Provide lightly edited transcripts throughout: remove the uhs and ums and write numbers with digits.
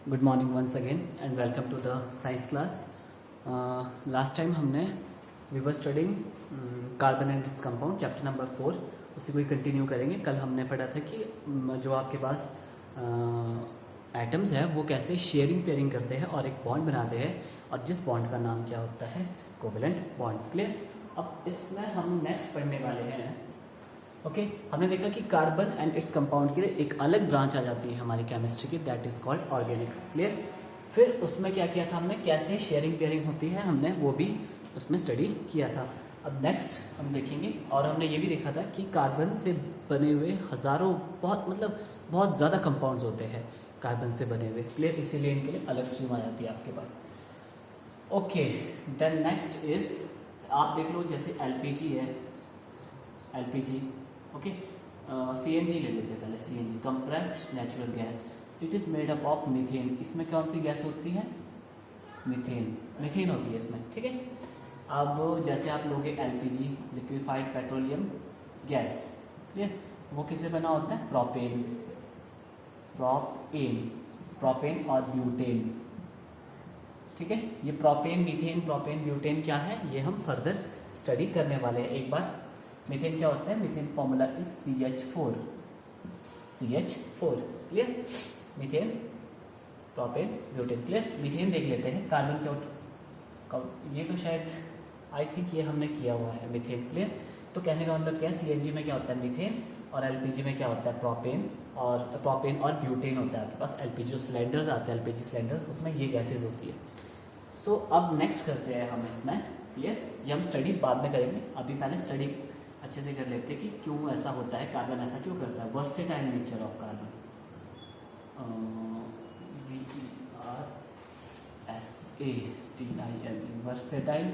Good morning once again and welcome to the science class. Last time हमने we were studying carbon and its compound chapter number 4, उसी को ही continue करेंगे। कल हमने पढ़ा था कि जो आपके पास एटम्स है वो कैसे शेयरिंग पेयरिंग करते हैं और एक बॉन्ड बनाते हैं, और जिस बॉन्ड का नाम क्या होता है, कोवेलेंट बॉन्ड। क्लियर। अब इसमें हम नेक्स्ट पढ़ने वाले हैं। ओके हमने देखा कि कार्बन एंड इट्स कंपाउंड के लिए एक अलग ब्रांच आ जाती है हमारी केमिस्ट्री की, that is called organic. Clear. फिर उसमें क्या किया था हमने, कैसे शेयरिंग पेयरिंग होती है, हमने वो भी उसमें स्टडी किया था। अब नेक्स्ट हम देखेंगे, और हमने ये भी देखा था कि कार्बन से बने हुए हज़ारों बहुत ज़्यादा कंपाउंड्स होते हैं कार्बन से बने हुए। क्लियर। इसीलिए इनके लिए अलग स्ट्रीम आ जाती है आपके पास। ओके देन नेक्स्ट इज, आप देख लो जैसे एलपीजी है, एलपीजी ओके, सीएनजी ले लेते हैं पहले। CNG compressed natural gas, it is made up of methane. इसमें कौन सी गैस होती है, मीथेन, मीथेन होती है इसमें। ठीक है। अब जैसे आप लोगे LPG, liquefied petroleum gas, clear, वो किससे बना होता है, प्रोपेन, प्रोपेन और ब्यूटेन। ठीक है। ये प्रोपेन, मीथेन, प्रोपेन, ब्यूटेन क्या है, ये हम फर्दर स्टडी करने वाले हैं। एक बार मीथेन क्या होता है, methane formula is CH4, CH4। Clear. Methane, propane, butane. Clear. Methane देख लेते हैं, कार्बन क्या, ये तो शायद आई थिंक ये हमने किया हुआ है मीथेन। क्लियर। तो कहने का मतलब क्या है, सीएनजी में क्या होता है, मीथेन, और एलपीजी में क्या होता है, प्रोपेन और ब्यूटेन होता है आपके पास। एलपीजी जो सिलेंडर्स आते हैं, एलपीजी सिलेंडर्स, उसमें ये गैसेज होती है। सो अब नेक्स्ट करते हैं हम इसमें। क्लियर। ये हम स्टडी बाद में करेंगे, अभी पहले स्टडी अच्छे से कर लेते हैं कि क्यों ऐसा होता है, कार्बन ऐसा क्यों करता है। Versatile nature of carbon, VERSATILE, versatile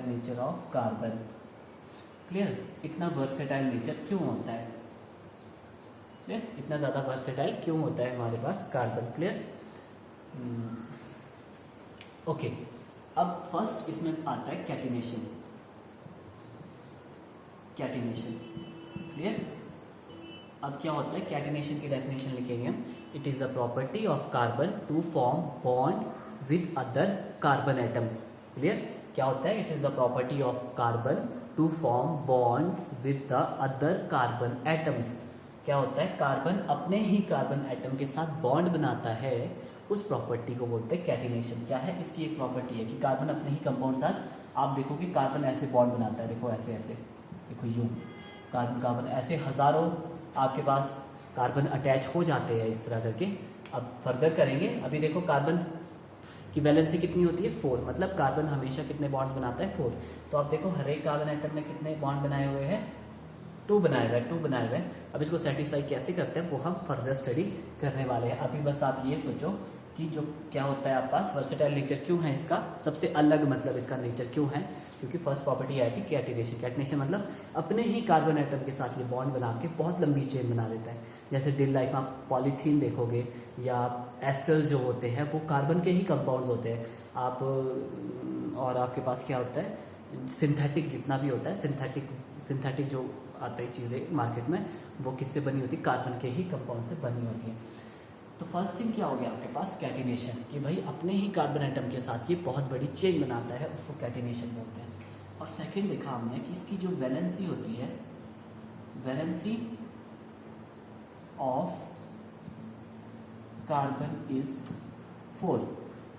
nature of carbon. Clear. इतना वर्सेटाइल नेचर क्यों होता है, क्लियर, इतना ज़्यादा वर्सेटाइल क्यों होता है हमारे पास कार्बन। क्लियर। ओके अब फर्स्ट इसमें आता है कैटिनेशन। क्लियर। अब क्या होता है, कैटिनेशन की डेफिनेशन लिखेंगे हम। It is the property of carbon to form bond with other carbon atoms. Clear. क्या होता है, it is the property of carbon to form bonds with the other carbon atoms. क्या होता है, कार्बन अपने ही कार्बन एटम के साथ bond बनाता है, उस प्रॉपर्टी को बोलते हैं कैटिनेशन। क्या है, इसकी एक प्रॉपर्टी है कि कार्बन अपने ही कंपाउंड साथ, आप देखो कि कार्बन ऐसे बॉन्ड बनाता है, देखो ऐसे ऐसे, देखो यूं, कार्बन ऐसे हज़ारों आपके पास कार्बन अटैच हो जाते हैं इस तरह करके। अब फर्दर करेंगे। अभी देखो कार्बन की वैलेंसी कितनी होती है, 4, मतलब कार्बन हमेशा कितने बॉन्ड्स बनाता है, 4। तो आप देखो हर एक कार्बन एटम ने कितने बॉन्ड बनाए हुए हैं, 2 बनाए हुए हैं। अब इसको सेटिस्फाई कैसे करते हैं वो हम फर्दर स्टडी करने वाले हैं। अभी बस आप ये सोचो कि जो क्या होता है आपके पास, वर्सेटाइल नेचर क्यों है इसका, सबसे अलग मतलब इसका नेचर क्यों है, क्योंकि फर्स्ट प्रॉपर्टी आई थी कैटिनेशन। कैटिनेशन मतलब अपने ही कार्बन एटम के साथ ये बॉन्ड बना के बहुत लंबी चेन बना देता है। जैसे डिल लाइफ में आप पॉलीथीन देखोगे, या एस्टर्स जो होते हैं वो कार्बन के ही कंपाउंड्स होते हैं। आप और आपके पास क्या होता है, सिंथेटिक जितना भी होता है, सिंथेटिक जो आता है चीज़ें मार्केट में, वो किससे बनी होती है, कार्बन के ही कंपाउंड से बनी होती है। तो फर्स्ट थिंग क्या हो गया आपके पास, कैटिनेशन, कि भाई अपने ही कार्बन एटम के साथ ये बहुत बड़ी चेन बनाता है, उसको कैटिनेशन बोलते हैं। और सेकंड देखा हमने कि इसकी जो वैलेंसी होती है, वैलेंसी ऑफ कार्बन इज 4।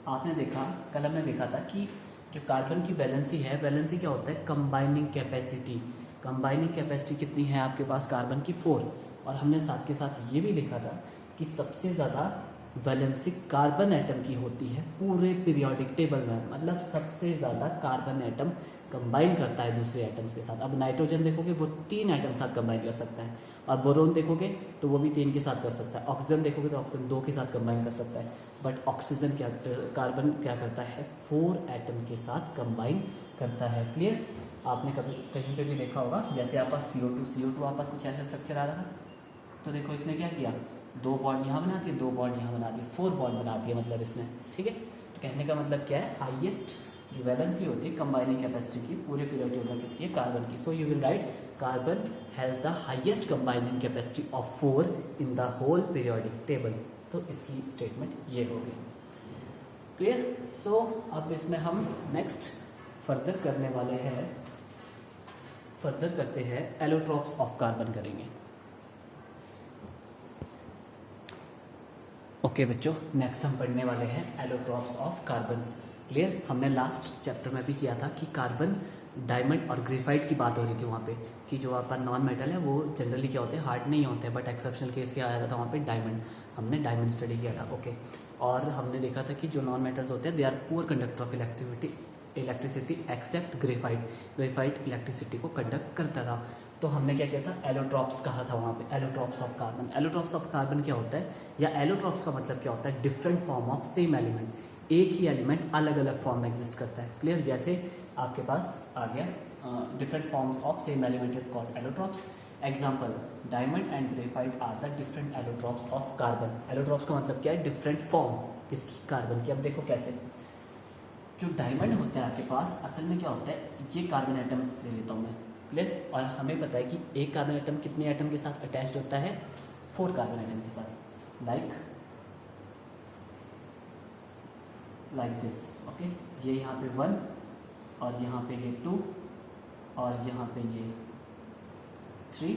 आपने देखा, कल हमने देखा था कि जो कार्बन की वैलेंसी है, वैलेंसी क्या होता है, कंबाइनिंग कैपेसिटी कितनी है आपके पास कार्बन की, 4। और हमने साथ के साथ ये भी लिखा था कि सबसे ज़्यादा वैलेंसी कार्बन एटम की होती है पूरे पीरियोडिक टेबल में, मतलब सबसे ज़्यादा कार्बन एटम कंबाइन करता है दूसरे एटम्स के साथ। अब नाइट्रोजन देखोगे वो 3 एटम साथ कंबाइन कर सकता है, और बोरोन देखोगे तो वो भी 3 के साथ कर सकता है, ऑक्सीजन देखोगे तो ऑक्सीजन 2 के साथ कंबाइन कर सकता है। बट ऑक्सीजन कार्बन क्या करता है, 4 एटम के साथ कंबाइन करता है। क्लियर। आपने कभी कहीं पे भी देखा होगा, जैसे आप पास CO2 आप पास कुछ ऐसा स्ट्रक्चर आ रहा था, तो देखो इसने क्या किया, 2 बॉन्ड यहाँ बना दिए, 2 बॉन्ड यहाँ बना दिए, 4 बॉन्ड बना दिए मतलब इसने। ठीक है। तो कहने का मतलब क्या है, हाईएस्ट जो वैलेंसी होती है कंबाइनिंग कैपेसिटी की पूरे पीरियड टेबल किसकी है, कार्बन की। So you will write carbon has the highest combining capacity of 4 in the whole periodic table. तो इसकी स्टेटमेंट ये होगी। क्लियर? सो अब इसमें हम नेक्स्ट फर्दर करने वाले हैं, फर्दर करते हैं एलोट्रॉप्स ऑफ कार्बन करेंगे। ओके बच्चों, नेक्स्ट हम पढ़ने वाले हैं एलोट्रॉप्स ऑफ कार्बन। क्लियर? हमने लास्ट चैप्टर में भी किया था कि कार्बन, डायमंड और ग्रेफाइट की बात हो रही थी वहाँ पे, कि जो आपका नॉन मेटल है वो जनरली क्या होते हैं, हार्ड नहीं होते, बट एक्सेप्शनल केस क्या आया था वहाँ पे, डायमंड। हमने डायमंड स्टडी किया था। ओके, और हमने देखा था कि जो नॉन मेटल्स होते हैं they are poor conductor of electricity except graphite. Graphite electricity को कंडक्ट करता था। तो हमने क्या किया था, एलोट्रॉप्स कहा था वहाँ पे, allotropes of carbon. Allotropes of carbon क्या होता है, या एलोट्रॉप्स का मतलब क्या होता है, different form of same element. एक ही एलिमेंट अलग अलग फॉर्म में एग्जिस्ट करता है। क्लियर? जैसे आपके पास आ गया different forms of same element is called allotropes. Example, diamond and graphite are the different allotropes of carbon. Allotropes का मतलब क्या है, डिफरेंट फॉर्म किसकी, कार्बन की। अब देखो कैसे, जो डायमंड होता है आपके पास, असल में क्या होता है, ये कार्बन एटम ले लेता हूँ मैं। क्लियर? और हमें पता है कि एक कार्बन एटम कितने एटम के साथ अटैच्ड होता है, 4 कार्बन एटम के साथ, लाइक दिस। ओके, ये यहाँ पे 1 और यहाँ पे ये 2 और यहाँ पे ये 3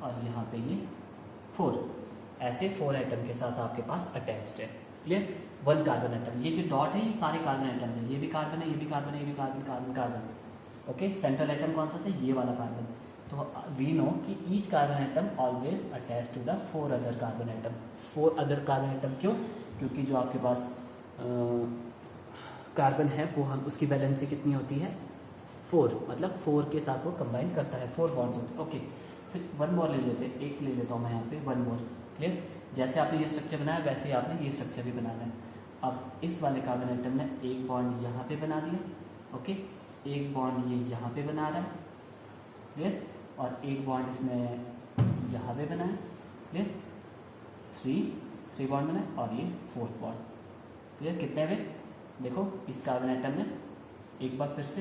और यहाँ पे ये 4। ऐसे 4 एटम के साथ आपके पास अटैच्ड है। क्लियर? 1 carbon atom. ये जो डॉट है ये सारे कार्बन एटम्स हैं, ये भी कार्बन है, ये भी कार्बन है, ये भी carbon, carbon, carbon. Okay, central atom कौन सा था, ये वाला कार्बन। तो वी नो कि each carbon atom always attach to the 4 other carbon atom. 4 other carbon atom क्यों? क्योंकि जो आपके पास कार्बन है वो हम उसकी वैलेंसी कितनी होती है, 4, मतलब 4 के साथ वो कंबाइन करता है, 4 बॉन्ड्स होते हैं। ओके, फिर 1 मोर ले लेते हैं, एक ले लेता हूँ मैं यहाँ पे 1 मोर। क्लियर? जैसे आपने ये स्ट्रक्चर बनाया वैसे ही आपने ये स्ट्रक्चर भी बनाना है। अब इस वाले कार्बन एटम ने एक बॉन्ड यहाँ पे बना दिया। ओके, एक बॉन्ड ये यहाँ पे बना रहा है। क्लियर? और एक बॉन्ड इसने यहाँ पे बनाया। क्लियर? 3 बॉन्ड बनाए और ये 4th बॉन्ड। क्लियर? कितने हुए देखो, इस कार्बन एटम ने, एक बार फिर से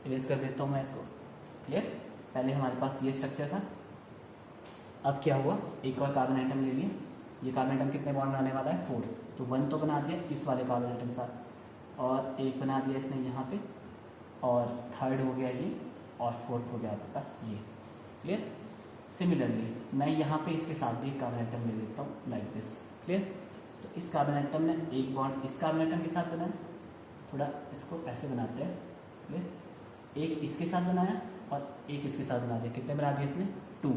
इरेज कर देता हूँ मैं इसको। क्लियर? पहले हमारे पास ये स्ट्रक्चर था, अब क्या हुआ, एक और कार्बन एटम ले लिया। ये कार्बन एटम कितने बॉन्ड बनाने वाला है, 4। तो 1 तो बना दिया इस वाले कार्बन एटम के साथ, और एक बना दिया इसने यहाँ पे, और 3rd हो गया ये, और 4th हो गया आपके पास ये। क्लियर? सिमिलरली मैं यहाँ पे इसके साथ भी एक कार्बन एटम ले लेता हूँ, लाइक दिस। क्लियर? तो इस कार्बन एटम ने एक बॉन्ड इस कार्बन एटम के साथ बनाया, थोड़ा इसको ऐसे बनाते हैं। क्लियर? एक इसके साथ बनाया और एक इसके साथ बना दिया। कितने बना दिए इसने, 2।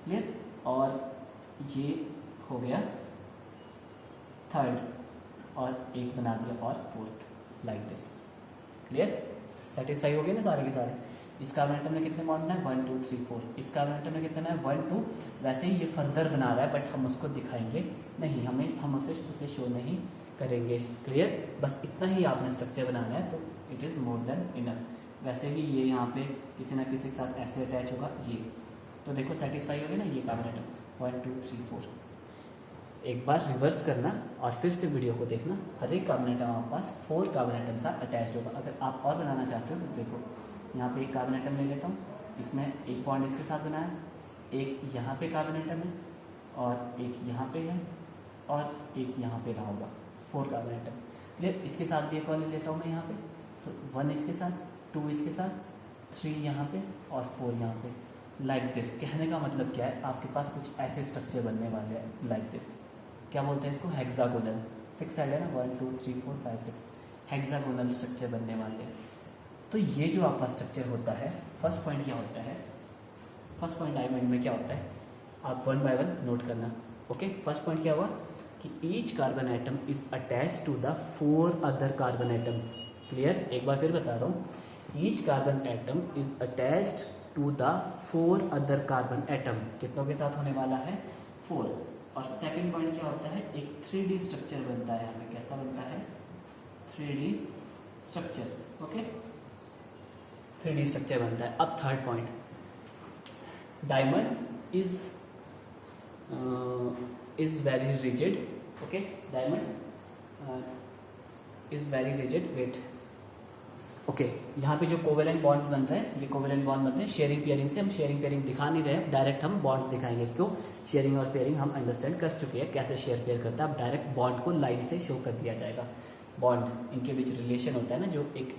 क्लियर? और ये हो गया 3rd, और एक बना दिया और 4th, like this. Clear? Satisfy हो गए ना सारे के सारे। इस कार्बन एटम ने कितने बॉन्ड बनाए, 1 2 3 4। इस कार्बन एटम ने कितने बनाए, 1 2। वैसे ही ये फर्दर बना रहा है बट हम उसको दिखाएंगे नहीं, हम उसे शो नहीं करेंगे। क्लियर? बस इतना ही आपने स्ट्रक्चर बनाना है, तो it is more than enough. वैसे ही ये यहाँ पे किसी ना किसी के साथ ऐसे अटैच होगा ये। तो देखो सेटिस्फाई हो गया ना ये कार्बन एटम, 1 2 3 4। एक बार रिवर्स करना और फिर से वीडियो को देखना। हर एक कार्बन एटम आपके पास 4 कार्बन एटम साथ अटैच होगा। अगर आप और बनाना चाहते हो तो देखो, यहाँ पे एक कार्बन एटम ले लेता हूँ, इसने एक बॉन्ड इसके साथ बनाया, एक यहाँ पे कार्बन एटम है और एक यहाँ पे है और एक यहाँ पे रहा होगा, 4 कार्बन एटम। क्लियर? इसके साथ भी एक और ले लेता हूँ मैं यहाँ पे, तो 1 इसके साथ, 2 इसके साथ, 3 यहाँ पे और 4 यहाँ पे, लाइक दिस। कहने का मतलब क्या है, आपके पास कुछ ऐसे स्ट्रक्चर बनने वाले हैं, लाइक दिस। क्या बोलते हैं इसको, हेक्सागोनल। 6 साइड है ना, 1 2 3 4 5 6, हेक्सागोनल स्ट्रक्चर बनने वाले हैं। तो ये जो आपका स्ट्रक्चर होता है, फर्स्ट पॉइंट क्या होता है, फर्स्ट पॉइंट डायमंड में क्या होता है, आप 1 बाय 1 नोट करना। ओके, फर्स्ट पॉइंट क्या हुआ कि each carbon atom is attach to the 4 other carbon atoms. Clear? एक बार फिर बता रहा हूँ, each carbon atom is attached to the 4 other carbon atom. कितनों के साथ होने वाला है, 4। और सेकंड पॉइंट क्या होता है, एक 3D स्ट्रक्चर बनता है यहाँ पे। कैसा बनता है, 3D structure. Okay, 3D structure बनता है। अब third point, diamond is very rigid. Okay, diamond is very rigid. Wait, okay यहाँ पे जो कोवेलेंट बॉन्ड्स बन रहे हैं, ये कोवेलेंट बॉन्ड बनते हैं शेयरिंग पेयरिंग से। हम शेयरिंग पेयरिंग दिखा नहीं रहे हैं, डायरेक्ट हम बॉन्ड्स दिखाएंगे। क्यों? शेयरिंग और पेयरिंग हम अंडरस्टैंड कर चुके हैं कैसे शेयर पेयर करता है। अब डायरेक्ट बॉन्ड को लाइन से शो कर दिया जाएगा। बॉन्ड इनके बीच रिलेशन होता है ना, जो एक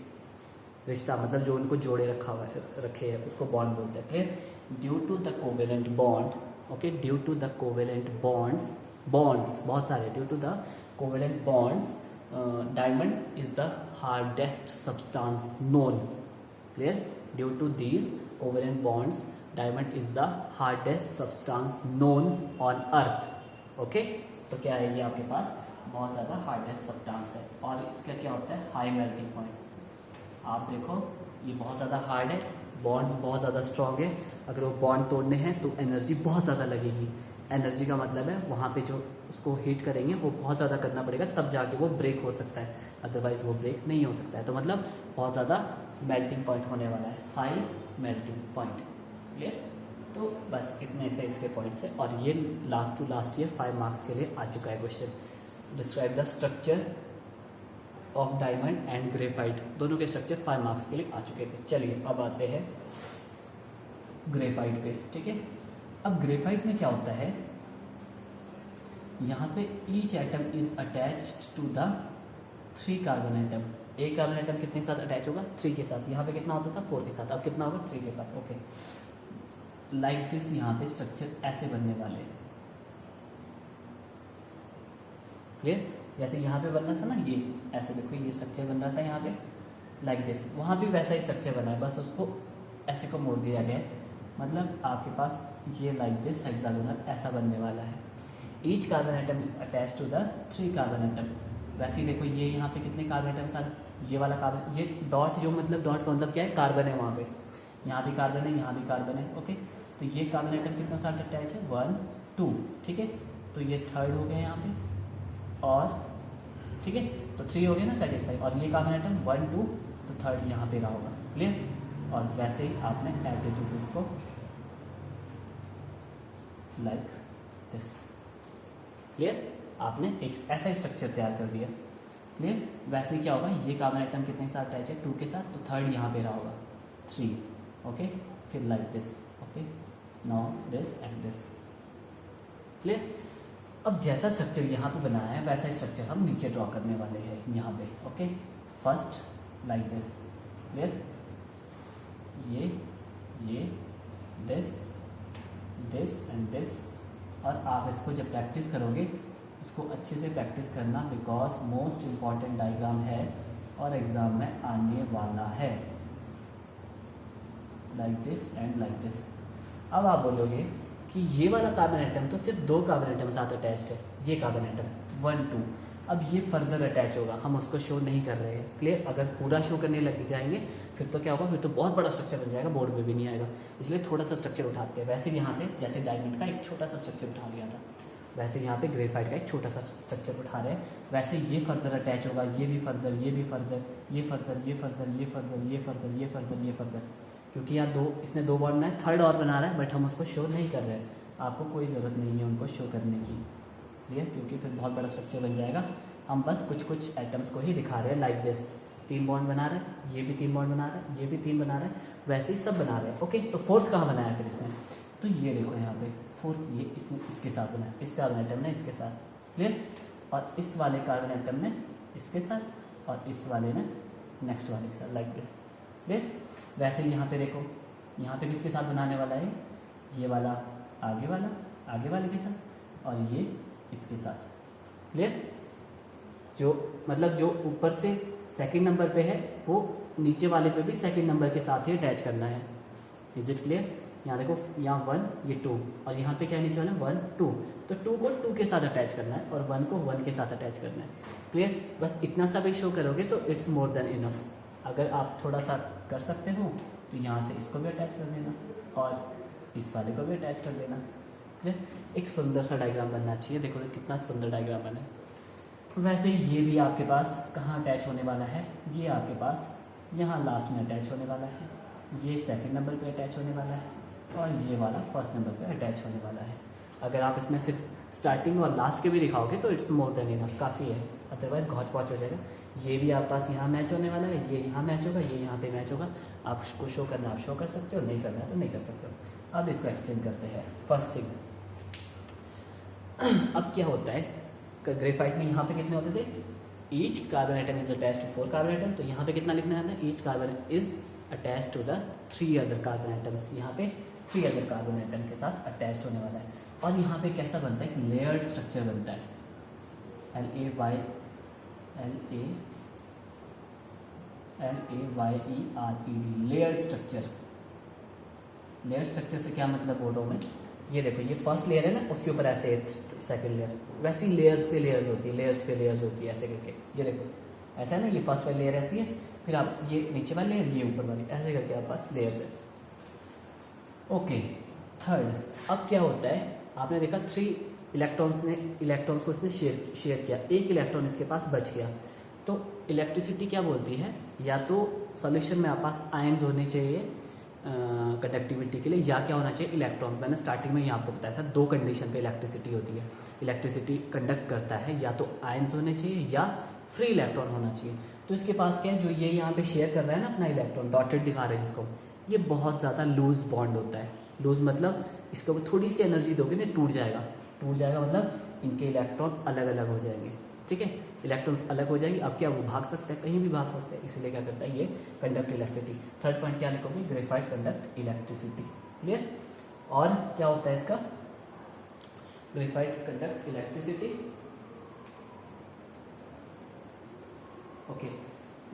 रिश्ता, मतलब जो उनको जोड़े रखे हैं उसको बॉन्ड बोलते हैं। Clear? Due to the covalent bond, okay, due to the covalent bonds बहुत सारे, due to the covalent bonds diamond is the hardest substance known. Clear? Due to these covalent bonds, diamond is the hardest substance known on earth. Okay? तो क्या है, ये आपके पास बहुत ज़्यादा hardest substance है और इसका क्या होता है, हाई मेल्टिंग पॉइंट। आप देखो ये बहुत ज़्यादा हार्ड है, बॉन्ड्स बहुत ज़्यादा स्ट्रॉन्ग है। अगर वो बॉन्ड तोड़ने हैं तो एनर्जी बहुत ज़्यादा लगेगी। एनर्जी का मतलब है वहाँ पे जो उसको हीट करेंगे वो बहुत ज़्यादा करना पड़ेगा, तब जाके वो ब्रेक हो सकता है, अदरवाइज वो ब्रेक नहीं हो सकता है। तो मतलब बहुत ज़्यादा मेल्टिंग पॉइंट होने वाला है, हाई मेल्टिंग पॉइंट। क्लियर? तो बस इतने से इसके पॉइंट्स है और ये last to last year 5 marks के लिए आ चुका है question. Describe the structure of diamond and graphite, दोनों के स्ट्रक्चर 5 मार्क्स के लिए आ चुके थे। चलिए अब आते हैं ग्रेफाइट पे। ठीक है, अब ग्रेफाइट में क्या होता है, यहाँ पे each atom is attached to the 3 carbon atom. एक कार्बन एटम कितने के साथ अटैच होगा, 3 के साथ। यहाँ पे कितना होता था, 4 के साथ, अब कितना होगा, 3 के साथ। ओके, लाइक दिस यहाँ पे स्ट्रक्चर ऐसे बनने वाले हैं। क्लियर? जैसे यहाँ पे बन रहा था ना, ये ऐसे देखो, ये स्ट्रक्चर बन रहा था यहाँ पे लाइक दिस, वहाँ भी वैसा ही स्ट्रक्चर बना है, बस उसको ऐसे को मोड़ दिया गया है। मतलब आपके पास ये लाइक दिस हेक्सागोनल ऐसा बनने वाला है। Each carbon atom is attach to the 3 carbon atom. वैसे ही देखो ये यहाँ पे कितने कार्बन एटम साथ, ये वाला कार्बन, ये डॉट जो मतलब डॉट का मतलब क्या है, कार्बन है वहाँ पे, यहाँ भी कार्बन है, यहाँ भी कार्बन है। ओके, तो ये कार्बन एटम कितना साथ अटैच है, 1 2। ठीक है, तो ये थर्ड हो गया यहाँ पे, और ठीक है, तो 3 हो गया ना सेटिस्फाई, और ये कार्बन एटम 1 2, तो थर्ड यहाँ पे रहा होगा। क्लियर? और वैसे ही आपने एज इट इज इसको लाइक दिस। क्लियर? आपने एक ऐसा स्ट्रक्चर तैयार कर दिया। क्लियर? वैसे ही क्या होगा, ये कार्बन एटम कितने के साथ अटैच है, 2 के साथ, तो थर्ड यहाँ पे रहा होगा 3। ओके, फिर like this. Okay, now this and this. Clear? अब जैसा स्ट्रक्चर यहाँ पे बनाया है वैसा स्ट्रक्चर हम नीचे ड्रॉ करने वाले हैं यहाँ पे। Okay, first like this. Clear? ये दिस एंड दिस। और आप इसको जब प्रैक्टिस करोगे, इसको अच्छे से प्रैक्टिस करना, बिकॉज मोस्ट इम्पॉर्टेंट डायग्राम है और एग्जाम में आने वाला है। Like this and like this. अब आप बोलोगे कि ये वाला कार्बन एटम तो सिर्फ 2 कार्बन एटम साथ अटैच्ड है, ये कार्बन एटम 1 2, अब ये फर्दर अटैच होगा, हम उसको शो नहीं कर रहे हैं। क्लियर? अगर पूरा शो करने लग जाएंगे फिर तो क्या होगा, फिर तो बहुत बड़ा स्ट्रक्चर बन जाएगा, बोर्ड में भी नहीं आएगा। इसलिए थोड़ा सा स्ट्रक्चर उठाते हैं। वैसे यहाँ से जैसे डायमंड का एक छोटा सा स्ट्रक्चर उठा लिया था, वैसे यहाँ पे ग्रेफाइट का एक छोटा सा स्ट्रक्चर उठा रहे हैं। वैसे ये फर्दर अटैच होगा, ये भी फर्दर, ये भी फर्दर, ये फर्दर, ये फर्दर, ये फर्दर, ये फर्दर, ये फर्दर, ये फर्दर, क्योंकि यहाँ इसने 2 बॉन्ड बनाए, थर्ड और बना रहा है, बट हम उसको शो नहीं कर रहे हैं। आपको कोई ज़रूरत नहीं है उनको शो करने की। क्लियर? क्योंकि फिर बहुत बड़ा स्ट्रक्चर बन जाएगा। हम बस कुछ एटम्स को ही दिखा रहे हैं लाइक दिस। 3 बॉन्ड बना रहे हैं, ये भी 3 बॉन्ड बना रहे हैं, ये भी 3 बना रहे हैं, वैसे ही सब बना रहे हैं। ओके, तो फोर्थ कहाँ बनाया फिर इसने, तो ये देखो यहाँ पे फोर्थ, ये इसने इसके साथ बनाया, इस कार्बन एटम ने इसके साथ। क्लियर? और इस वाले कार्बन एटम ने इसके साथ, और इस वाले ने नेक्स्ट वाले के साथ, लाइक दिस। क्लियर? वैसे ही यहाँ पे देखो, यहाँ पे किसके साथ बनाने वाला है, ये वाला आगे वाले के साथ, और ये इसके साथ। क्लियर? जो मतलब जो ऊपर से सेकंड नंबर पे है वो नीचे वाले पे भी सेकंड नंबर के साथ ही अटैच करना है। Is it clear? यहाँ देखो, यहाँ 1, ये 2, और यहाँ पे क्या नीचे वाला 1 2, तो 2 को 2 के साथ अटैच करना है और 1 को 1 के साथ अटैच करना है। क्लियर? बस इतना सा भी शो करोगे तो इट्स मोर देन इनफ। अगर आप थोड़ा सा कर सकते हो तो यहाँ से इसको भी अटैच कर देना और इस वाले को भी अटैच कर देना। क्लियर? एक सुंदर सा डायग्राम बनना चाहिए। देखो कितना सुंदर डायग्राम बना है। वैसे ये भी आपके पास कहाँ अटैच होने वाला है, ये आपके पास यहाँ लास्ट में अटैच होने वाला है, ये सेकंड नंबर पे अटैच होने वाला है, और ये वाला फर्स्ट नंबर पे अटैच होने वाला है। अगर आप इसमें सिर्फ स्टार्टिंग और लास्ट के भी दिखाओगे तो इट्स मोर देन इनफ, काफ़ी है, अदरवाइज बहुत पहुँच हो जाएगा। ये भी आपके पास यहाँ मैच होने वाला है, ये यहाँ मैच होगा, ये यहाँ पे मैच होगा। आपको शो करना आप शो कर सकते हो, नहीं करना है तो नहीं कर सकते हो। अब इसको एक्सप्लेन करते हैं। फर्स्ट थिंग, अब क्या होता है, ग्रेफाइट में यहाँ पे कितने होते थे, each carbon atom is attached to 4 carbon atom, तो यहाँ पे कितना लिखना है, each carbon is attached to the 3 other carbon atoms, यहाँ पे 3 अदर कार्बन एटम के साथ अटैच्ड होने वाला है। और यहाँ पे कैसा बनता है, एक लेयर्ड स्ट्रक्चर बनता है, LAYERED, layered structure. Layer structure से क्या मतलब बोल रहा हूँ मैं, ये देखो ये फर्स्ट लेयर है ना, उसके ऊपर ऐसे सेकंड लेयर, वैसी लेयर्स पे लेयर्स होती है, लेयर्स पे लेयर्स होती है ऐसे करके। ये देखो ऐसा है ना, ये फर्स्ट वाली लेयर ऐसी है, फिर आप ये नीचे वाली लेयर, ये ऊपर वाली, ऐसे करके आपके पास लेयर्स है। ओके, थर्ड, अब क्या होता है, आपने देखा 3 इलेक्ट्रॉन्स को इसने शेयर किया, एक इलेक्ट्रॉन इसके पास बच गया। तो इलेक्ट्रिसिटी क्या बोलती है, या तो सॉल्यूशन में आपके पास आयन्स होने चाहिए कंडक्टिविटी के लिए, या क्या होना चाहिए, इलेक्ट्रॉन्स। मैंने स्टार्टिंग में ही आपको बताया था 2 कंडीशन पे इलेक्ट्रिसिटी होती है। इलेक्ट्रिसिटी कंडक्ट करता है, या तो आयन्स होने चाहिए या फ्री इलेक्ट्रॉन होना चाहिए। तो इसके पास क्या है, जो ये यहाँ पे शेयर कर रहा है ना अपना इलेक्ट्रॉन, डॉटेड दिखा रहे हैं जिसको, ये बहुत ज़्यादा लूज बॉन्ड होता है। लूज मतलब इसको थोड़ी सी एनर्जी दोगे ना टूट जाएगा मतलब इनके इलेक्ट्रॉन अलग अलग हो जाएंगे, ठीक है, इलेक्ट्रॉन्स अलग हो जाएंगे। अब क्या वो भाग सकते हैं, कहीं भी भाग सकते हैं, इसलिए क्या करता है ये कंडक्ट इलेक्ट्रिसिटी। थर्ड पॉइंट क्या लिखोगे, ग्रेफाइट कंडक्ट इलेक्ट्रिसिटी, क्लियर। और क्या होता है इसका, graphite conduct electricity. Okay,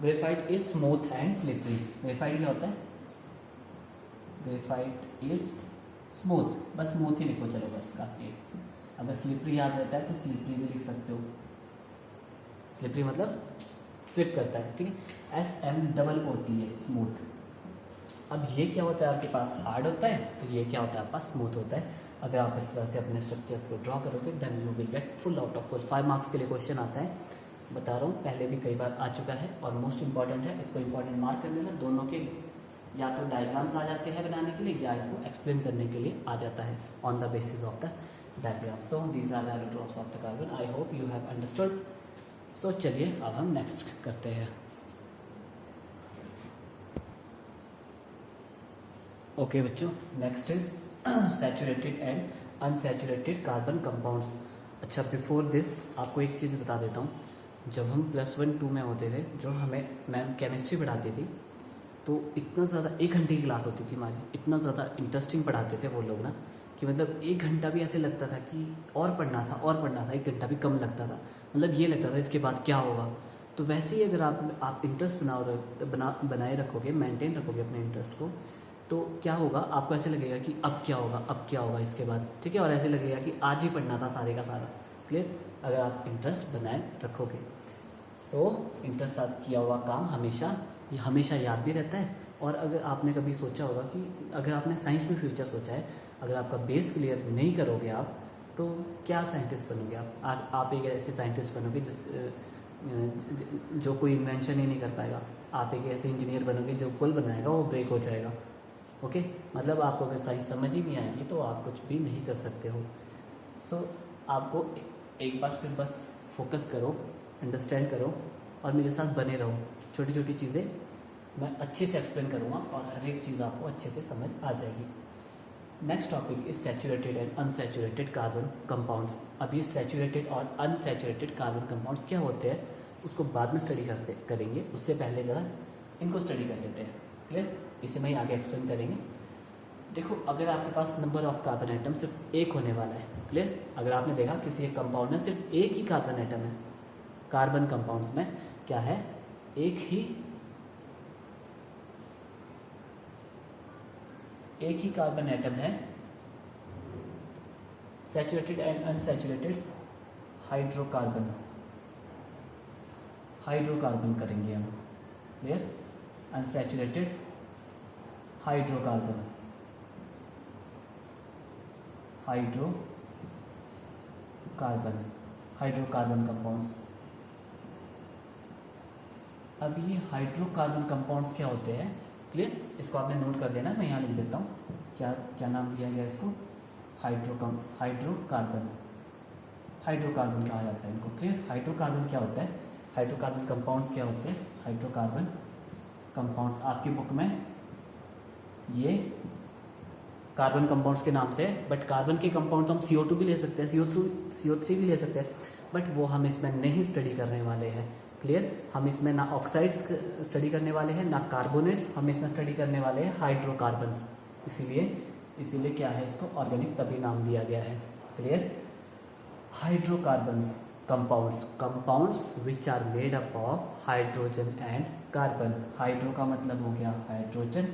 graphite is smooth and slippery. Graphite क्या होता है, ग्रेफाइट इज स्मूथ, बस स्मूथ ही लिखो, चलो बस काफी है। अगर स्लिपरी याद रहता है तो स्लिपरी भी लिख सकते हो, स्लिपरी मतलब स्लिप करता है, ठीक है, SMOOT है, स्मूथ। अब ये क्या होता है, आपके पास हार्ड होता है, तो ये क्या होता है आपके पास स्मूथ होता है। अगर आप इस तरह से अपने स्ट्रक्चर्स को ड्रॉ करोगे then you will get full out of full. 5 marks के लिए क्वेश्चन आता है, बता रहा हूँ, पहले भी कई बार आ चुका है और मोस्ट इंपॉर्टेंट है, इसको इंपॉर्टेंट मार्क कर लेना। दोनों के या तो डायग्राम्स आ जाते हैं बनाने के लिए, या इनको एक्सप्लेन करने के लिए आ जाता है on the basis of the diagram. So these are the allotropes of the carbon. I hope you have understood. So चलिए अब हम नेक्स्ट करते हैं। ओके बच्चों, next is saturated and unsaturated carbon compounds. अच्छा, बिफोर दिस आपको एक चीज़ बता देता हूँ। जब हम +1 2 में होते थे, जो हमें मैम केमिस्ट्री पढ़ाती थी, तो इतना ज़्यादा 1 घंटे की क्लास होती थी हमारी, इतना ज़्यादा इंटरेस्टिंग पढ़ाते थे वो लोग ना, कि मतलब 1 घंटा भी ऐसे लगता था कि और पढ़ना था, 1 घंटा भी कम लगता था, मतलब ये लगता था इसके बाद क्या होगा। तो वैसे ही अगर आप इंटरेस्ट बनाए रखोगे, मेंटेन रखोगे अपने इंटरेस्ट को, तो क्या होगा, आपको ऐसे लगेगा कि अब क्या होगा इसके बाद, ठीक है, और ऐसे लगेगा कि आज ही पढ़ना था सारे का सारा, क्लियर, अगर आप इंटरेस्ट बनाए रखोगे। सो इंटरेस्ट साथ किया हुआ काम हमेशा याद भी रहता है। और अगर आपने कभी सोचा होगा कि अगर आपने साइंस में फ्यूचर सोचा है, अगर आपका बेस क्लियर नहीं करोगे आप, तो क्या साइंटिस्ट बनोगे आप एक ऐसे साइंटिस्ट बनोगे जो कोई इन्वेंशन ही नहीं कर पाएगा। आप एक ऐसे इंजीनियर बनोगे जो पुल बनाएगा वो ब्रेक हो जाएगा। ओके, मतलब आपको अगर साइंस समझ ही नहीं आएगी तो आप कुछ भी नहीं कर सकते हो। सो आपको एक बार सिर्फ बस फोकस करो, अंडरस्टैंड करो और मेरे साथ बने रहो। छोटी छोटी चीज़ें मैं अच्छे से एक्सप्लेन करूँगा और हर एक चीज़ आपको अच्छे से समझ आ जाएगी। Next topic is saturated and unsaturated carbon compounds. अब ये सैचुरेटेड और अनसैचुरेटेड कार्बन कंपाउंड्स क्या होते हैं उसको बाद में स्टडी करेंगे, उससे पहले ज़रा इनको स्टडी कर लेते हैं, क्लियर। इसे मैं आगे एक्सप्लेन करेंगे। देखो, अगर आपके पास नंबर ऑफ कार्बन आइटम सिर्फ एक होने वाला है, क्लियर, अगर आपने देखा किसी एक कंपाउंड में सिर्फ एक ही कार्बन आइटम है, कार्बन कंपाउंड्स में क्या है, एक ही कार्बन एटम है, सैचुरेटेड एंड अनसैचुरेटेड हाइड्रोकार्बन करेंगे हम, क्लियर, अनसैचुरेटेड हाइड्रोकार्बन कंपाउंड्स। अब ये हाइड्रोकार्बन कंपाउंड्स क्या होते हैं, क्लियर, इसको आपने नोट कर देना, मैं यहाँ लिख देता हूँ क्या नाम दिया गया इसको, हाइड्रोकार्बन कहा जाता है इनको। क्लियर? हाइड्रोकार्बन क्या होता है? हाइड्रोकार्बन कंपाउंड्स क्या होते हैं? हाइड्रोकार्बन कंपाउंड्स आपकी बुक में ये कार्बन कंपाउंड्स के नाम से है, बट कार्बन के कंपाउंड तो हम CO2 भी ले सकते हैं, CO3 भी ले सकते हैं, बट वो हम इसमें नहीं स्टडी करने वाले हैं। क्लियर? हम इसमें ना ऑक्साइड्स स्टडी करने वाले हैं, ना कार्बोनेट्स, हम इसमें स्टडी करने वाले हैं हाइड्रोकार्बन्स। इसीलिए क्या है, इसको ऑर्गेनिक तभी नाम दिया गया है। Clear? Hydrocarbons compounds which are made up of hydrogen and carbon. Hydro का मतलब हो गया हाइड्रोजन,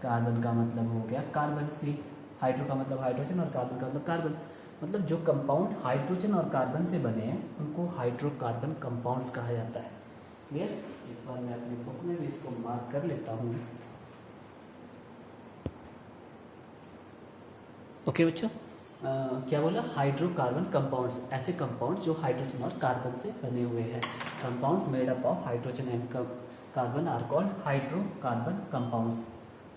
कार्बन का मतलब हो गया कार्बन। सी हाइड्रो का मतलब हाइड्रोजन और कार्बन का मतलब कार्बन। मतलब जो कंपाउंड हाइड्रोजन और कार्बन से बने हैं उनको हाइड्रोकार्बन कंपाउंड्स कहा जाता है। क्लियर? एक बार मैं अपनी बुक में भी इसको मार्क कर लेता हूँ। ओके बच्चों, क्या बोला? हाइड्रोकार्बन कंपाउंड्स, ऐसे कंपाउंड्स जो हाइड्रोजन और कार्बन से बने हुए हैं। Compounds made up of hydrogen and carbon are called hydrocarbon compounds.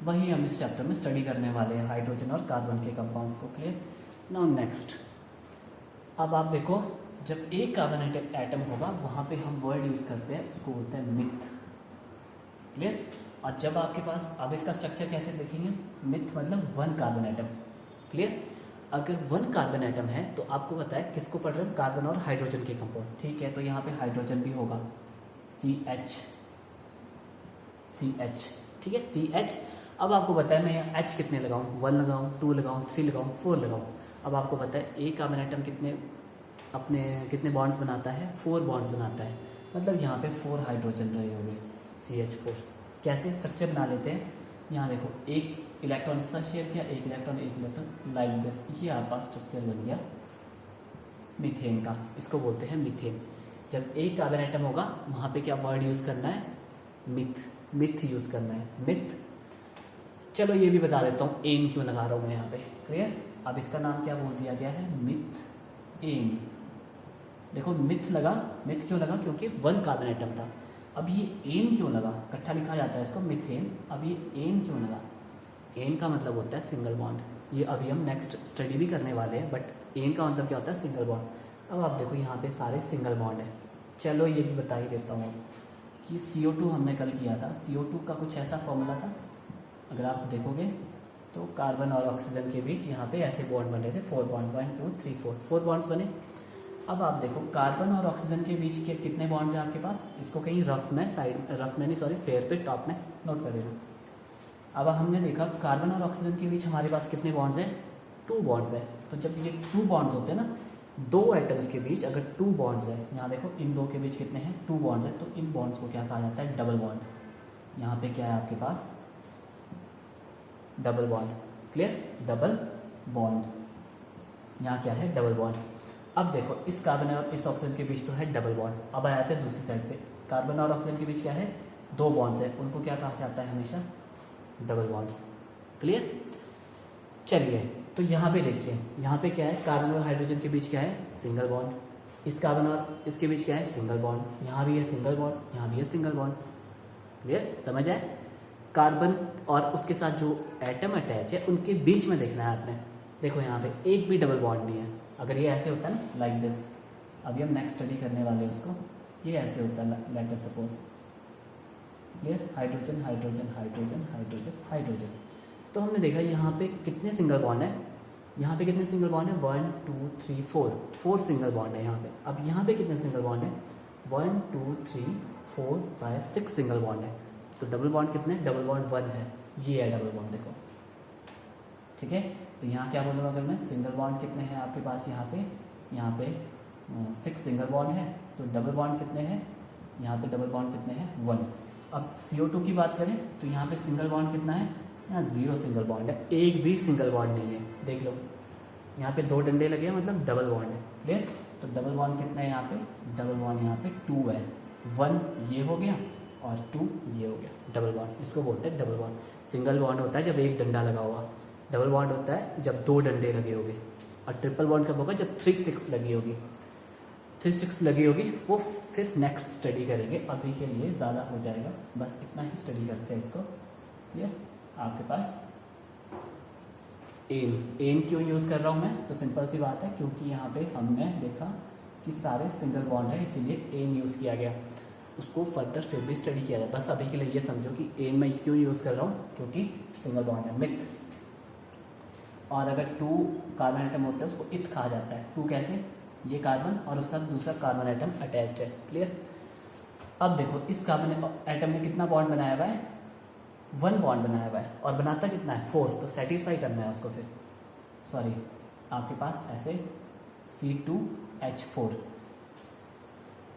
वही हम इस चैप्टर में स्टडी करने वाले हैं, हाइड्रोजन और कार्बन के कंपाउंड्स को। क्लियर? नाउ नेक्स्ट, अब आप देखो, जब एक कार्बन एटम होगा वहाँ पे हम वर्ड यूज़ करते हैं, उसको बोलते हैं मिथ। क्लियर? और जब आपके पास, अब इसका स्ट्रक्चर कैसे देखेंगे? मिथ मतलब वन कार्बन एटम। क्लियर? अगर वन कार्बन एटम है तो आपको पता है किसको पढ़ रहे हैं? कार्बन और हाइड्रोजन के कंपाउंड। ठीक है, तो यहाँ पे हाइड्रोजन भी होगा, CH। ठीक है, CH। अब आपको पता है मैं यहाँ H कितने लगाऊँ? 1 लगाऊँ, 2 लगाऊँ, 3 लगाऊँ, 4 लगाऊँ। अब आपको पता है एक कार्बन एटम कितने बॉन्ड्स बनाता है? 4 बॉन्ड्स बनाता है। मतलब यहाँ पे 4 हाइड्रोजन रहे होंगे, CH4। कैसे स्ट्रक्चर बना लेते हैं? यहाँ देखो, एक इलेक्ट्रॉन इसका शेयर किया, एक इलेक्ट्रॉन लाइक दिस, ये आपके पास स्ट्रक्चर बन गया मीथेन का। इसको बोलते हैं मीथेन। जब एक कार्बन एटम होगा वहाँ पे क्या वर्ड यूज़ करना है? मिथ यूज़ करना है, मिथ। चलो ये भी बता देता हूँ एन क्यों लगा रहा हूँ मैं यहाँ पे। क्लियर? अब इसका नाम क्या बोल दिया गया है? Myth N. देखो मिथ क्यों लगा? क्योंकि 1 कार्बन एटम था। अब ये एन क्यों लगा? इकट्ठा लिखा जाता है इसको मिथेन। अब ये एन क्यों लगा? एन का मतलब होता है सिंगल बॉन्ड। ये अभी हम नेक्स्ट स्टडी भी करने वाले हैं, बट एन का मतलब क्या होता है? Single bond. अब आप देखो यहाँ पे सारे सिंगल बॉन्ड है। चलो ये भी बता ही देता हूँ कि CO2 हमने कल किया था, CO2 का कुछ ऐसा फॉर्मूला था, अगर आप देखोगे तो कार्बन और ऑक्सीजन के बीच यहाँ पे ऐसे बॉन्ड बने थे, 4 बॉन्ड, 1 2 3 4 बॉन्ड्स बने। अब आप देखो कार्बन और ऑक्सीजन के बीच के कितने बॉन्ड्स हैं आपके पास? इसको कहीं फेयर पे टॉप में नोट कर देना। अब हमने देखा कार्बन और ऑक्सीजन के बीच हमारे पास कितने बॉन्ड्स हैं? 2 बॉन्ड्स हैं। तो जब ये 2 बॉन्ड्स होते हैं ना, 2 एटम्स के बीच अगर 2 बॉन्ड्स है, यहाँ देखो इन 2 के बीच कितने हैं? 2 बॉन्ड्स हैं। तो इन बॉन्ड्स को क्या कहा जाता है? Double bond. यहाँ पे क्या है आपके पास? Double bond. Clear? Double bond. यहाँ क्या है? Double bond. अब देखो इस कार्बन और इस ऑक्सीजन के बीच तो है डबल बॉन्ड। अब आ जाते हैं दूसरी साइड पे, कार्बन और ऑक्सीजन के बीच क्या है? 2 बॉन्ड्स है, उनको क्या कहा जाता है? हमेशा डबल बॉन्ड्स। क्लियर? चलिए, तो यहाँ पे देखिए, यहाँ पे क्या है? कार्बन और हाइड्रोजन के बीच क्या है? Single bond. इस कार्बन और इसके बीच क्या है? Single bond. यहाँ भी है सिंगल बॉन्ड, यहाँ भी है सिंगल बॉन्ड। क्लियर? समझ आए? कार्बन और उसके साथ जो एटम अटैच है उनके बीच में देखना है आपने। देखो यहाँ पे एक भी डबल बॉन्ड नहीं है। अगर ये ऐसे होता है ना, लाइक दिस, अभी हम नेक्स्ट स्टडी करने वाले हैं उसको, ये ऐसे होता है, let us suppose. Clear? Hydrogen hydrogen hydrogen hydrogen hydrogen. तो हमने देखा यहाँ पे कितने सिंगल बॉन्ड है? यहाँ पे कितने सिंगल बॉन्ड है? 1 2 3 4 सिंगल बॉन्ड है यहाँ पे। अब यहाँ पे कितने सिंगल बॉन्ड है? 1 2 3 4 5 6 सिंगल बॉन्ड है। तो डबल बॉन्ड कितने? डबल बॉन्ड 1 है, ये है डबल बॉन्ड। देखो, ठीक है। तो यहाँ क्या बोलूँगा अगर मैं? सिंगल बॉन्ड कितने हैं आपके पास? यहाँ पे 6 सिंगल बॉन्ड है। तो डबल बॉन्ड कितने हैं? यहाँ पे डबल बॉन्ड कितने हैं? 1। अब CO2 की बात करें तो यहाँ पे सिंगल बॉन्ड कितना है? यहाँ 0 सिंगल बॉन्ड है, एक भी सिंगल बॉन्ड नहीं है। देख लो, यहाँ पे 2 डंडे लगे हैं, मतलब डबल बॉन्ड है। क्लियर? तो डबल बॉन्ड कितना है यहाँ पे? डबल बॉन्ड यहाँ पे 2 है। 1 ये हो गया और 2 ये हो गया, डबल बॉन्ड। इसको बोलते हैं डबल बॉन्ड। सिंगल बॉन्ड होता है जब एक डंडा लगा होगा, डबल बॉन्ड होता है जब 2 डंडे लगे होंगे, और ट्रिपल बॉन्ड कब होगा? जब 3 स्टिक्स लगी होगी। 3 स्टिक्स लगी होगी वो फिर नेक्स्ट स्टडी करेंगे, अभी के लिए ज़्यादा हो जाएगा, बस इतना ही स्टडी करते हैं इसको। क्लियर? आपके पास एन क्यों यूज़ कर रहा हूँ मैं? तो सिंपल सी बात है, क्योंकि यहाँ पे हमने देखा कि सारे सिंगल बॉन्ड है, इसीलिए एन यूज़ किया गया। उसको फर्दर फिर भी स्टडी किया जाए, बस अभी के लिए ये समझो कि एन मैं क्यों यूज़ कर रहा हूँ, क्योंकि सिंगल बॉन्ड है, मिथ। और अगर 2 कार्बन एटम होते हैं उसको इथ कहा जाता है। 2 कैसे? ये कार्बन और उसका दूसरा कार्बन एटम अटैच्ड है। क्लियर? अब देखो इस कार्बन एटम ने कितना बॉन्ड बनाया हुआ है? 1 बॉन्ड बनाया हुआ है, और बनाता कितना है? 4। तो सेटिस्फाई करना है उसको फिर, सॉरी आपके पास ऐसे C2H4।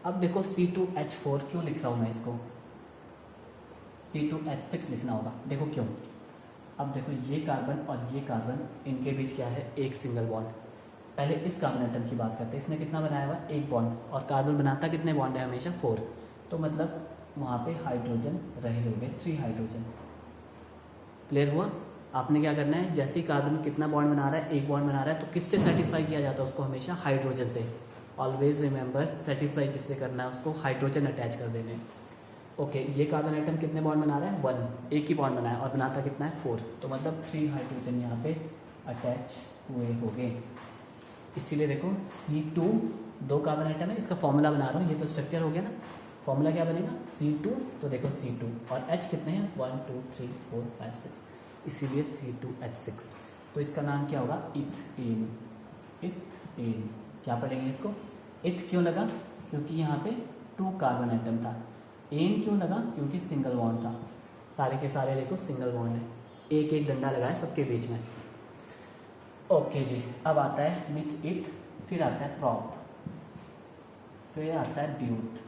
अब देखो C2H4 क्यों लिख रहा हूँ मैं इसको? C2H6 लिखना होगा, देखो क्यों? अब देखो ये कार्बन और ये कार्बन, इनके बीच क्या है? एक सिंगल बॉन्ड। पहले इस कार्बन एटम की बात करते हैं, इसने कितना बनाया हुआ? 1 बॉन्ड, और कार्बन बनाता कितने बॉन्ड है हमेशा? 4। तो मतलब वहाँ पे हाइड्रोजन रहे होंगे 3 हाइड्रोजन। क्लियर हुआ? आपने क्या करना है, जैसे ही कार्बन कितना बॉन्ड बना रहा है? 1 बॉन्ड बना रहा है, तो किससे सेटिस्फाई किया जाता है उसको? हमेशा हाइड्रोजन से। ऑलवेज रिमेंबर, सेटिस्फाई किससे करना है उसको? हाइड्रोजन अटैच कर देने। ओके, ये कार्बन आइटम कितने बॉन्ड बना रहा है? 1, एक ही बॉन्ड बनाया, और बनाता कितना है? 4। तो मतलब 3 हाइड्रोजन यहाँ पे अटैच हुए होंगे। इसीलिए देखो C2 2 कार्बन आइटम है, इसका फॉर्मूला बना रहा हूँ, ये तो स्ट्रक्चर हो गया ना। फॉर्मूला क्या बनेगा? C2, तो देखो C2 और H कितने हैं? 1 2 3 4 5 6, इसीलिए C2H6। तो इसका नाम क्या होगा? इथेन। इथेन क्या पढ़ेंगे इसको? इथ क्यों लगा? क्योंकि यहाँ पे 2 कार्बन आइटम था। एन क्यों लगा? क्योंकि सिंगल बॉन्ड था। सारे के सारे देखो सिंगल बॉन्ड है, एक एक डंडा लगा है सबके बीच में। ओके जी, अब आता है मिथ इथ, फिर आता है प्रॉप, फिर आता है ब्यूट।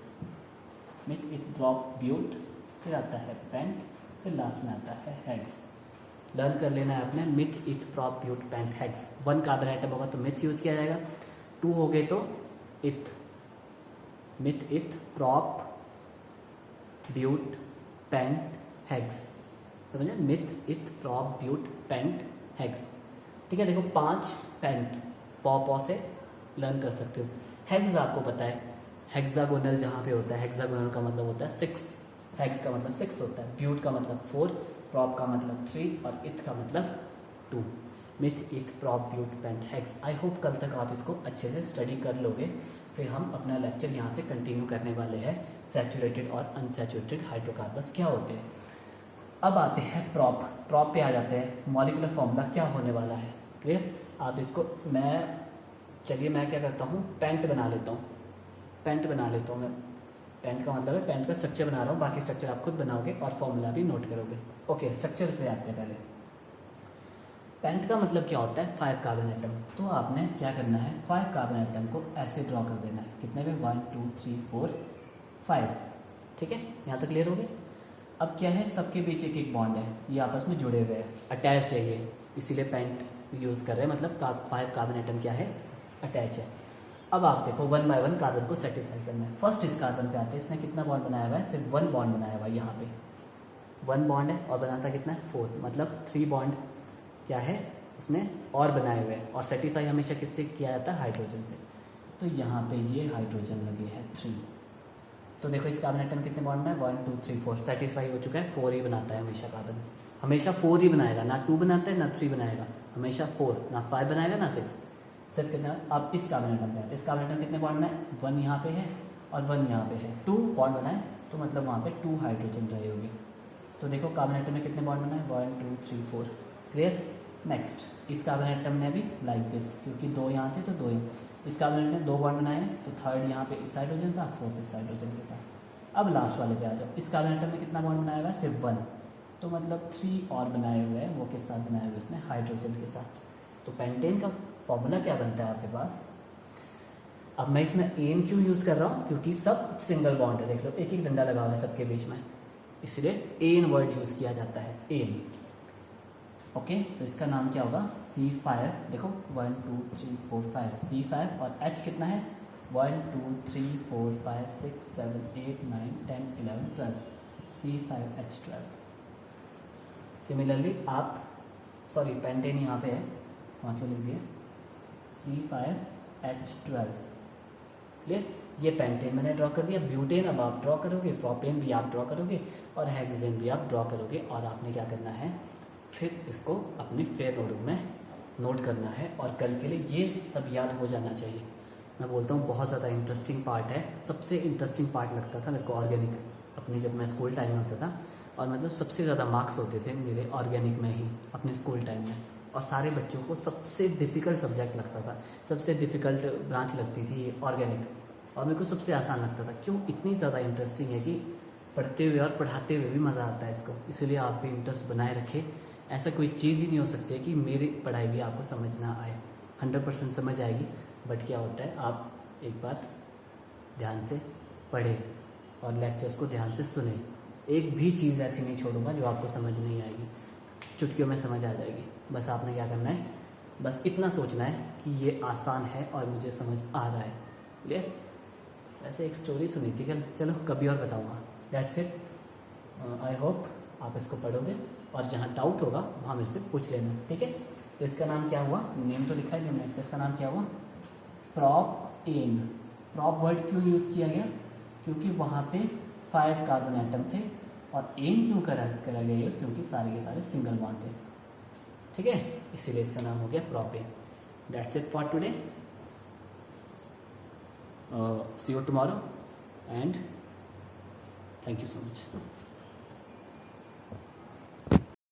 मिथ इथ प्रॉप ब्यूट, फिर आता है पेंट, फिर लास्ट में आता है हेक्स। लर्न कर लेना है आपने, meth eth prop but pent hex. 1 carbon atom होगा तो मिथ यूज़ किया जाएगा, 2 हो गए तो eth. Meth eth prop but pent hex, समझे? Meth eth prop but pent hex. ठीक है, देखो 5 पेंट पॉ से लर्न कर सकते हो। हेक्स आपको पता है, हेक्सागोनल जहाँ पे होता है, हेक्सागोनल का मतलब होता है 6, हेक्स का मतलब 6 होता है, ब्यूट का मतलब 4, प्रॉप का मतलब 3 और इथ का मतलब 2। Meth eth prop but pent hex. I hope कल तक आप इसको अच्छे से स्टडी कर लोगे। फिर हम अपना लेक्चर यहाँ से कंटिन्यू करने वाले हैं, सैचुरेटेड और अनसैचुरेटेड हाइड्रोकार्बन्स क्या होते हैं। अब आते हैं प्रॉप। प्रॉप पे आ जाते हैं, मॉलिक्यूलर फॉर्मूला क्या होने वाला है। क्लियर? आप इसको चलिए मैं क्या करता हूँ, पेंट बना लेता हूँ। पेंट बना लेता हूँ मैं, पेंट का मतलब है पेंट का स्ट्रक्चर बना रहा हूँ, बाकी स्ट्रक्चर आप खुद बनाओगे और फॉर्मूला भी नोट करोगे। ओके, स्ट्रक्चर पे आते हैं पहले। पेंट का मतलब क्या होता है? 5 कार्बन एटम। तो आपने क्या करना है, 5 कार्बन एटम को ऐसे ड्रॉ कर देना है। कितने पे? 1 2 3 4 5। ठीक है, यहाँ तक क्लियर हो गया? अब क्या है, सबके बीच एक एक बॉन्ड है, ये आपस में जुड़े हुए हैं, अटैच्ड है ये, इसीलिए पेंट यूज़ कर रहे हैं, मतलब 5 कार्बन एटम क्या है? अटैच है। अब आप देखो 1 बाय 1 कार्बन को सेटिस्फाई करना है। फर्स्ट इस कार्बन पे आते हैं, इसने कितना बॉन्ड बनाया हुआ है? सिर्फ 1 बॉन्ड बनाया हुआ है, यहाँ पे 1 बॉन्ड है, और बनाता कितना है? 4, मतलब 3 बॉन्ड क्या है उसने और बनाए हुए हैं। और सेटिस्फाई हमेशा किससे किया जाता है? हाइड्रोजन से। तो यहाँ पे ये हाइड्रोजन लगे हैं 3। तो देखो इस कार्बन एटम कितने बॉन्ड में? 1 2 3 4, सेटिस्फाई हो चुका है। 4 ही बनाता है हमेशा कार्बन, हमेशा 4 ही बनाएगा, ना 2 बनाता है ना 3 बनाएगा, हमेशा 4, ना 5 बनाएगा ना 6, सिर्फ कितना। अब इस कार्बन एटम पे आते हैं, इस कार्बन एटम कितने बॉन्ड बनाए? 1 यहाँ पे है और 1 यहाँ पे है, 2 बॉन्ड बनाए, तो मतलब वहाँ पे 2 हाइड्रोजन रहे होंगे। तो देखो कार्बन एटम में कितने बॉन्ड बनाए? 1 2 3 4। क्लियर? नेक्स्ट इस कार्बन एटम ने भी लाइक दिस, क्योंकि 2 यहाँ थे तो 2 यहाँ, इस कार्बन एटम ने 2 बॉन्ड बनाए, तो 3rd यहाँ पे इस हाइड्रोजन से, 4th इस हाइड्रोजन के साथ। अब लास्ट वाले पे आ जाओ, इस कार्बन एटम ने कितना बॉन्ड बनाया हुआ है? सिर्फ 1, तो मतलब 3 और बनाए हुए हैं, वो किस साथ बनाए हुए इसने? हाइड्रोजन के साथ। तो पेंटेन का फॉर्मूला क्या बनता है आपके पास? अब मैं इसमें एन क्यों यूज़ कर रहा हूँ? क्योंकि सब सिंगल बॉन्ड है, देख लो एक एक डंडा लगा हुआ है सबके बीच में, इसलिए एन वर्ड यूज़ किया जाता है, एन। ओके, तो इसका नाम क्या होगा? C5। देखो 1 2 3 4 5, C5। और H कितना है? 1 2 3 4 5 6 7 8 9 10 11 12, C5H12। सिमिलरली आप, सॉरी पेंटेन यहाँ पे है, वहाँ क्यों लिख दिया? C5H12। क्लियर? ये पेंटेन मैंने ड्रॉ कर दिया। ब्यूटेन अब आप ड्रॉ करोगे, प्रोपेन भी आप ड्रॉ करोगे, और हेक्सेन भी आप ड्रॉ करोगे। और आपने क्या करना है, फिर इसको अपनी फेयर नोटबुक में नोट करना है और कल के लिए ये सब याद हो जाना चाहिए। मैं बोलता हूँ बहुत ज़्यादा इंटरेस्टिंग पार्ट है, सबसे इंटरेस्टिंग पार्ट लगता था मेरे को ऑर्गेनिक, अपने जब मैं स्कूल टाइम में होता था। और मतलब सबसे ज़्यादा मार्क्स होते थे मेरे ऑर्गेनिक में ही अपने स्कूल टाइम में। और सारे बच्चों को सबसे डिफ़िकल्ट सब्जेक्ट लगता था, सबसे डिफ़िकल्ट ब्रांच लगती थी ऑर्गेनिक, और मेरे को सबसे आसान लगता था। क्यों? इतनी ज़्यादा इंटरेस्टिंग है कि पढ़ते हुए और पढ़ाते हुए भी मज़ा आता है इसको। इसीलिए आप भी इंटरेस्ट बनाए रखें। ऐसा कोई चीज़ ही नहीं हो सकती है कि मेरी पढ़ाई भी आपको समझ ना आए, 100% समझ आएगी। बट क्या होता है, आप एक बार ध्यान से पढ़ें और लेक्चर्स को ध्यान से सुने। एक भी चीज़ ऐसी नहीं छोड़ूंगा जो आपको समझ नहीं आएगी, चुटकियों में समझ आ जाएगी। बस आपने क्या करना है, बस इतना सोचना है कि ये आसान है और मुझे समझ आ रहा है। क्लियर? वैसे एक स्टोरी सुनी थी कल, चलो कभी और बताऊंगा। That's it. आई होप आप इसको पढ़ोगे और जहाँ डाउट होगा वहाँ मेरे से पूछ लेना, ठीक है? तो इसका नाम क्या हुआ, नेम तो लिखा है हमने इसका नाम क्या हुआ, प्रोपेन। प्रोप वर्ड क्यों यूज़ किया गया? क्योंकि वहाँ पे 5 कार्बन एटम थे। और एन क्यों करा गया यूज़? क्योंकि सारे के सारे सिंगल बॉन्ड थे, ठीक है? इसीलिए इसका नाम हो गया propane. That's it for today. See you tomorrow and thank you so much.